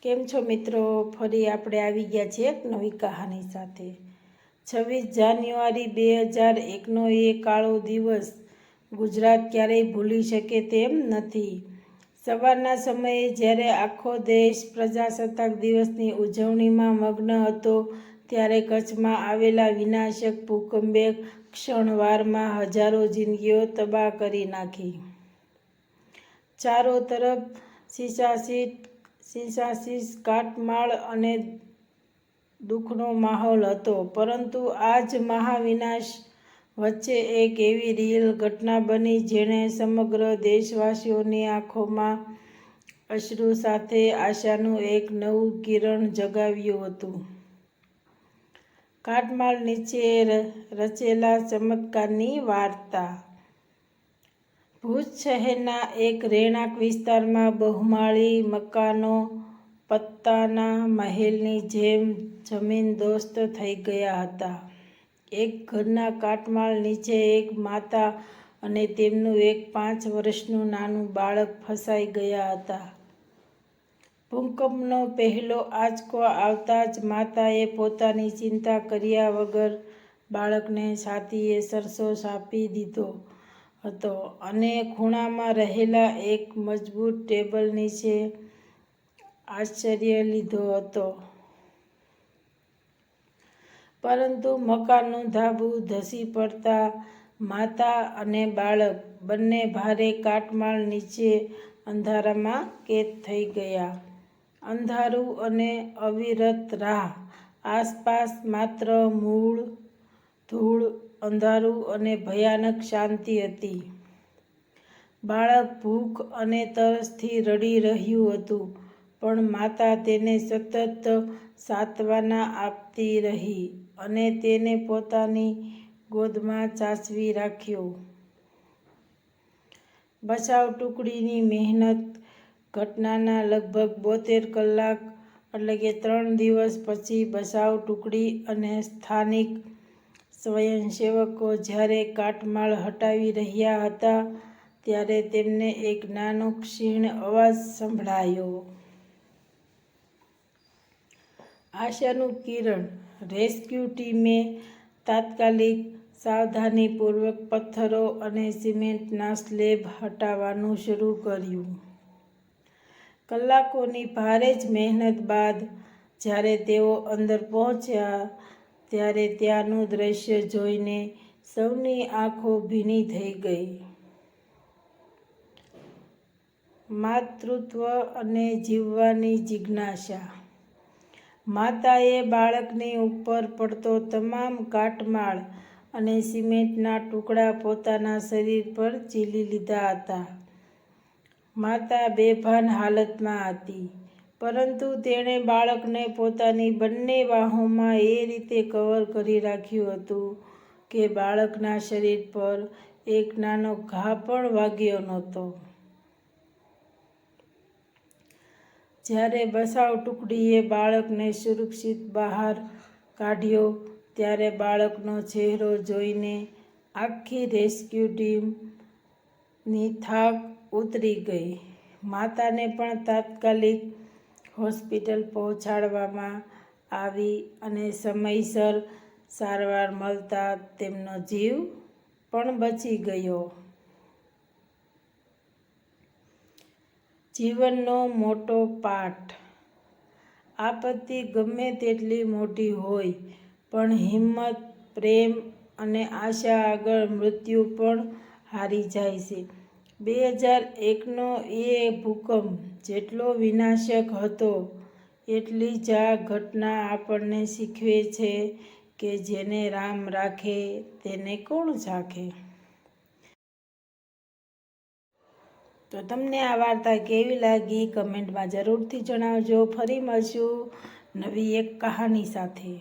કેમ છો મિત્રો? ફરી આપણે આવી ગયા છીએ એક નવી કહાની સાથે। 26 જાન્યુઆરી 2001નો એ કાળો દિવસ ગુજરાત ક્યારેય ભૂલી શકે તેમ નથી। સવારના સમયે જ્યારે આખો દેશ પ્રજાસત્તાક દિવસની ઉજવણીમાં મગ્ન હતો, ત્યારે કચ્છમાં આવેલા વિનાશક ભૂકંપે ક્ષણવારમાં હજારો જિંદગીઓ તબાહ કરી નાખી। ચારો તરફ શીશાશીશ, કાટમાળ અને દુઃખનો માહોલ હતો, પરંતુ આ જ મહાવિનાશ વચ્ચે એક એવી રિયલ ઘટના બની જેણે સમગ્ર દેશવાસીઓની આંખોમાં અશ્રુ સાથે આશાનું એક નવું કિરણ જગાવ્યું હતું। કાટમાળ નીચે રચેલા ચમત્કારની વાર્તા। ભુજ શહેરના એક રહેણાંક વિસ્તારમાં બહુમાળી મકાનો પત્તાના મહેલની જેમ જમીનદોસ્ત થઈ ગયા હતા। એક ઘરના કાટમાળ નીચે એક માતા અને તેમનું એક 5 વર્ષનું નાનું બાળક ફસાઈ ગયા હતા। ભૂકંપનો પહેલો આંચકો આવતા જ માતાએ પોતાની ચિંતા કર્યા વગર બાળકને છાતીએ સરસો આપી દીધો હતો અને ખૂણામાં રહેલા એક મજબૂત ટેબલ નીચે આશ્રય લીધો હતો। પરંતુ મકાનનું ધાબળું ધસી પડતા માતા અને બાળક બંને ભારે કાટમાળ નીચે અંધારામાં કેદ થઈ ગયા। અંધારું અને અવિરત રાહ, આસપાસ માત્ર ધૂળ, અંધારું અને ભયાનક શાંતિ હતી। બાળક ભૂખ અને તરસથી રડી રહ્યું હતું, પણ માતા તેને સતત સાંત્વના આપતી રહી અને તેને પોતાની ગોદમાં સાચવી રાખ્યો। બચાવ ટુકડીની મહેનત ઘટનાના લગભગ 72 કલાક એટલે કે 3 દિવસ પછી બચાવ ટુકડી અને સ્થાનિક સ્વયંસેવકો જ્યારે કાટમાળ હટાવી રહ્યા હતા, ત્યારે તેમને એક નાનો ક્ષીણ અવાજ સંભળાયો। આશાનું કિરણ! રેસ્ક્યુ ટીમે તાત્કાલિક સાવધાનીપૂર્વક પથ્થરો અને સિમેન્ટના સ્લેબ હટાવવાનું શરૂ કર્યું। કલાકોની ભારે મહેનત બાદ જ્યારે તેઓ અંદર પહોંચ્યા, ત્યારે ત્યાંનું દૃશ્ય જોઈને સૌની આંખો ભીની થઈ ગઈ। માતૃત્વ અને જીવવાની જિજ્ઞાસા! માતાએ બાળકની ઉપર પડતો તમામ કાટમાળ અને સિમેન્ટના ટુકડા પોતાના શરીર પર ઝીલી લીધા હતા। માતા બેભાન હાલતમાં હતી, પરંતુ તેણે બાળકને પોતાની બંને બાહોમાં એ રીતે કવર કરી રાખ્યું હતું કે બાળકના શરીર પર એક નાનો ઘા પણ વાગ્યો નહોતો। જ્યારે બચાવ ટુકડીએ બાળકને સુરક્ષિત બહાર કાઢ્યો, ત્યારે બાળકનો ચહેરો જોઈને આખી રેસ્ક્યુ ટીમની થાક ઉતરી ગઈ। માતાને પણ તાત્કાલિક હોસ્પિટલ પહોંચાડવામાં આવી અને સમયસર સારવાર મળતા તેમનો જીવ પણ બચી ગયો। જીવનનો મોટો પાઠ: આપત્તિ ગમે તેટલી મોટી હોય, પણ હિંમત, પ્રેમ અને આશા આગળ મૃત્યુ પણ હારી જાય છે। 2001નો એ ભૂકંપ જેટલો વિનાશક હતો, એટલી જ આ ઘટના આપણને શીખવે છે કે જેને રામ રાખે તેને કોણ ચાખે। તો તમને આ વાર્તા કેવી લાગી કમેન્ટમાં જરૂરથી જણાવજો। ફરી મળશું નવી એક કહાની સાથે।